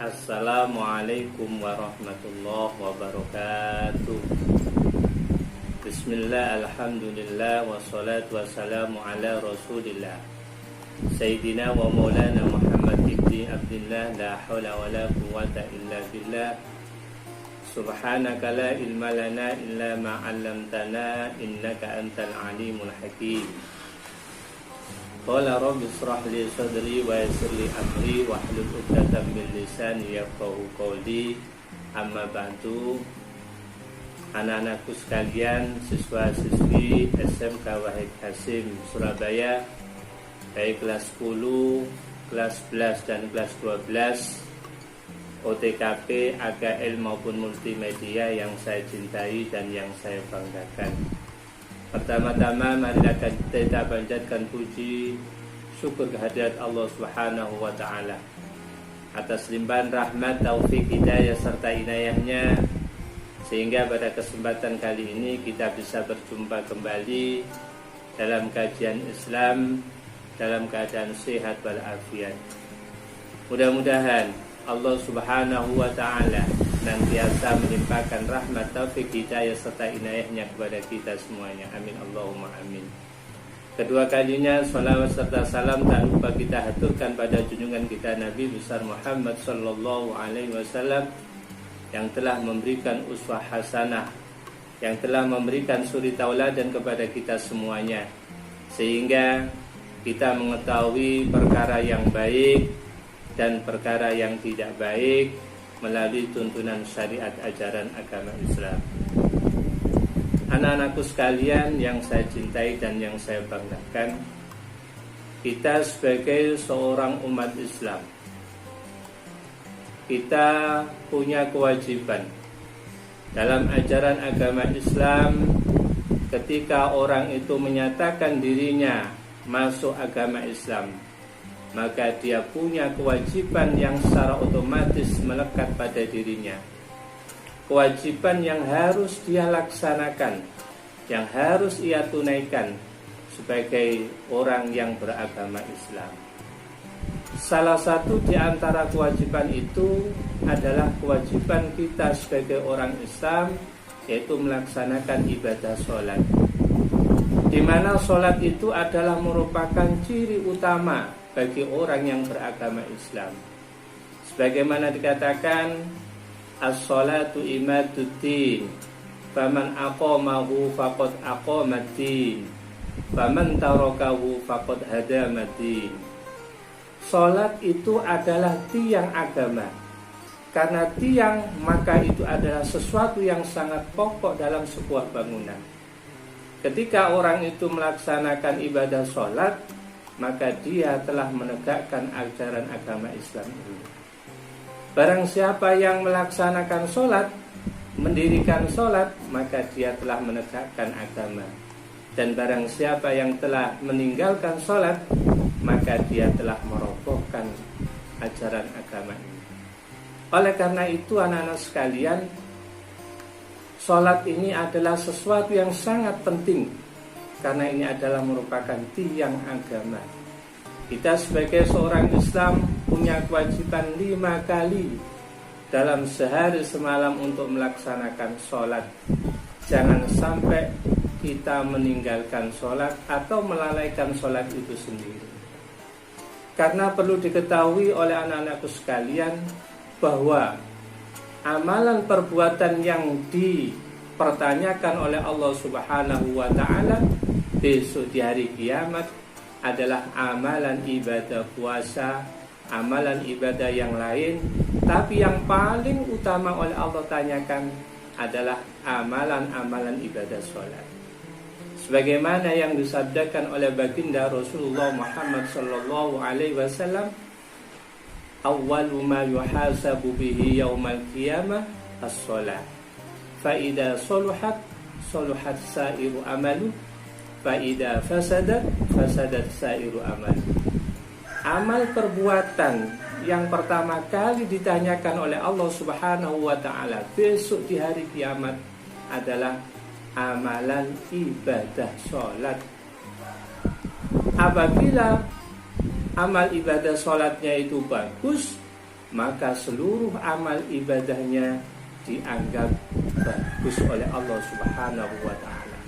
Assalamualaikum warahmatullahi wabarakatuh. Bismillah, alhamdulillah, wassalatu wassalamu ala rasulillah Sayyidina wa maulana Muhammad ibni Abdillah. La hawla wa la quwwata illa billah. Subhanaka la ilma lana illa ma'allamtana innaka antal alimul hakim. Qala rabbi israh li sadri wa yassir li amri wahlul 'uqdatam min lisani yafqahu qawli. Amma ba'du. Anak-anakku sekalian, siswa-siswi SMK Wahid Hasim Surabaya, baik kelas 10, kelas 11 dan kelas 12, OTKP, AKL maupun multimedia yang saya cintai dan yang saya banggakan. Pertama-tama marilah kita panjatkan puji syukur kehadirat Allah Subhanahu wa taala atas limpahan rahmat, taufik, hidayah serta inayahnya, sehingga pada kesempatan kali ini kita bisa berjumpa kembali dalam kajian Islam dalam keadaan sehat walafiat. Mudah-mudahan Allah Subhanahu wa taala senantiasa melimpahkan rahmat, taufik, hidayah serta inayahnya kepada kita semuanya. Amin Allahumma amin. Kedua kalinya salawat serta salam tak lupa kita haturkan pada junjungan kita Nabi besar Muhammad sallallahu alaihi wasallam yang telah memberikan uswah hasanah, yang telah memberikan suri tauladan kepada kita semuanya, sehingga kita mengetahui perkara yang baik dan perkara yang tidak baik melalui tuntunan syariat ajaran agama Islam. Anak-anakku sekalian yang saya cintai dan yang saya banggakan, kita sebagai seorang umat Islam, kita punya kewajiban dalam ajaran agama Islam. Ketika orang itu menyatakan dirinya masuk agama Islam, maka dia punya kewajiban yang secara otomatis melekat pada dirinya. Kewajiban yang harus dia laksanakan, yang harus ia tunaikan sebagai orang yang beragama Islam. Salah satu di antara kewajiban itu adalah kewajiban kita sebagai orang Islam, yaitu melaksanakan ibadah sholat, di mana sholat itu adalah merupakan ciri utama bagi orang yang beragama Islam. Sebagaimana dikatakan, as-sholatu imaduddin, faman aqamahu faqad aqamaddin, faman tarakahu faqad hadamaddin. Sholat itu adalah tiang agama. Karena tiang, maka itu adalah sesuatu yang sangat pokok dalam sebuah bangunan. Ketika orang itu melaksanakan ibadah sholat, maka dia telah menegakkan ajaran agama Islam ini. Barang siapa yang melaksanakan sholat, mendirikan sholat, maka dia telah menegakkan agama. Dan barang siapa yang telah meninggalkan sholat, maka dia telah merobohkan ajaran agama ini. Oleh karena itu anak-anak sekalian, sholat ini adalah sesuatu yang sangat penting, karena ini adalah merupakan tiang agama. Kita sebagai seorang Islam punya kewajiban 5 kali dalam sehari semalam untuk melaksanakan sholat. Jangan sampai kita meninggalkan sholat atau melalaikan sholat itu sendiri. Karena perlu diketahui oleh anak-anakku sekalian bahwa amalan perbuatan yang dipertanyakan oleh Allah Subhanahu wa ta'ala besok di hari kiamat adalah amalan ibadah puasa, amalan ibadah yang lain, tapi yang paling utama oleh Allah tanyakan adalah amalan-amalan ibadah sholat. Sebagaimana yang disabdakan oleh baginda Rasulullah Muhammad sallallahu alaihi wasallam, awwalu ma yuhasabu bihi yaumal qiyamah as-shalah, fa idza saluhat saluhat sa'iru amalu, fa'ida fasadat fasadat sa'iru amal. Amal perbuatan yang pertama kali ditanyakan oleh Allah Subhanahu wa ta'ala besok di hari kiamat adalah amalan ibadah sholat. Apabila amal ibadah sholatnya itu bagus, maka seluruh amal ibadahnya dianggap bagus oleh Allah Subhanahu wa ta'ala.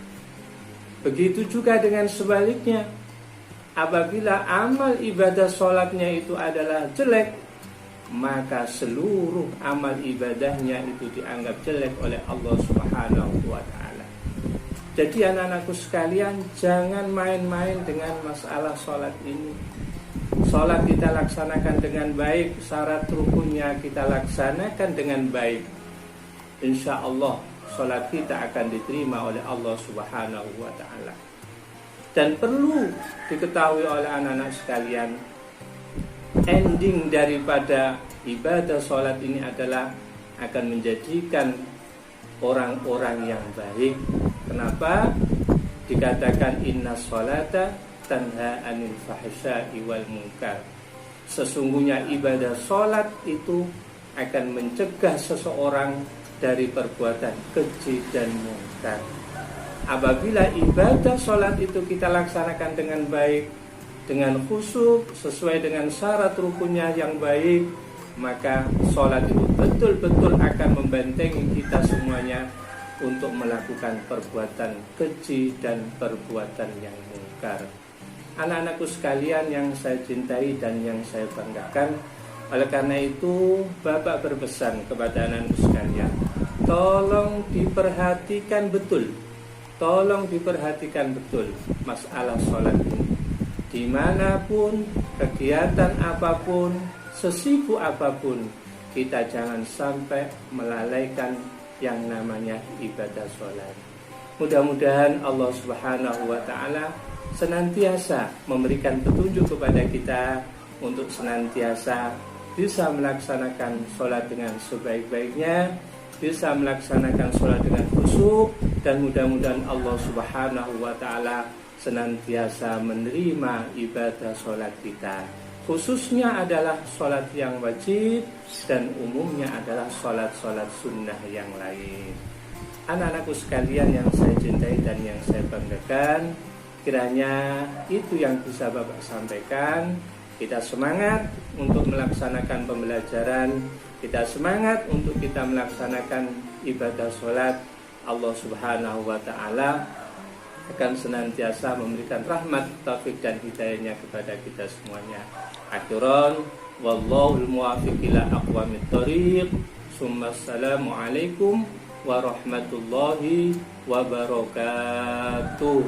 Begitu juga dengan sebaliknya, apabila amal ibadah sholatnya itu adalah jelek, maka seluruh amal ibadahnya itu dianggap jelek oleh Allah Subhanahu wa ta'ala. Jadi anak-anakku sekalian, jangan main-main dengan masalah sholat ini. Sholat kita laksanakan dengan baik, syarat rukunnya kita laksanakan dengan baik, insya Allah sholat kita akan diterima oleh Allah Subhanahu wa ta'ala. Dan perlu diketahui oleh anak-anak sekalian, ending daripada ibadah sholat ini adalah akan menjadikan orang-orang yang baik. Kenapa? Dikatakan inna sholata tanha anil fahsya'i wal munkar. Sesungguhnya ibadah sholat itu akan mencegah seseorang dari perbuatan keji dan munkar. Apabila ibadah sholat itu kita laksanakan dengan baik, dengan khusyuk, sesuai dengan syarat rukunnya yang baik, maka sholat itu betul-betul akan membentengi kita semuanya untuk melakukan perbuatan keji dan perbuatan yang munkar. Anak-anakku sekalian yang saya cintai dan yang saya banggakan, oleh karena itu Bapak berpesan kepada anak-anakku sekalian, tolong diperhatikan betul, masalah sholat ini. Dimanapun, kegiatan apapun, sesibuk apapun, kita jangan sampai melalaikan yang namanya ibadah sholat. Mudah-mudahan Allah Subhanahu wa ta'ala senantiasa memberikan petunjuk kepada kita untuk senantiasa bisa melaksanakan sholat dengan sebaik-baiknya, bisa melaksanakan sholat dengan khusyuk, dan mudah-mudahan Allah Subhanahu wa ta'ala senantiasa menerima ibadah sholat kita, khususnya adalah sholat yang wajib dan umumnya adalah sholat-sholat sunnah yang lain. Anak-anakku sekalian yang saya cintai dan yang saya banggakan, kiranya itu yang bisa Bapak sampaikan. Kita semangat untuk melaksanakan pembelajaran, kita semangat untuk kita melaksanakan ibadah sholat. Allah Subhanahu wa ta'ala akan senantiasa memberikan rahmat, taufik dan hidayahnya kepada kita semuanya. Akhiran, wallahul muwaffiq ila aqwamit thoriq. Assalamualaikum warahmatullahi wabarakatuh.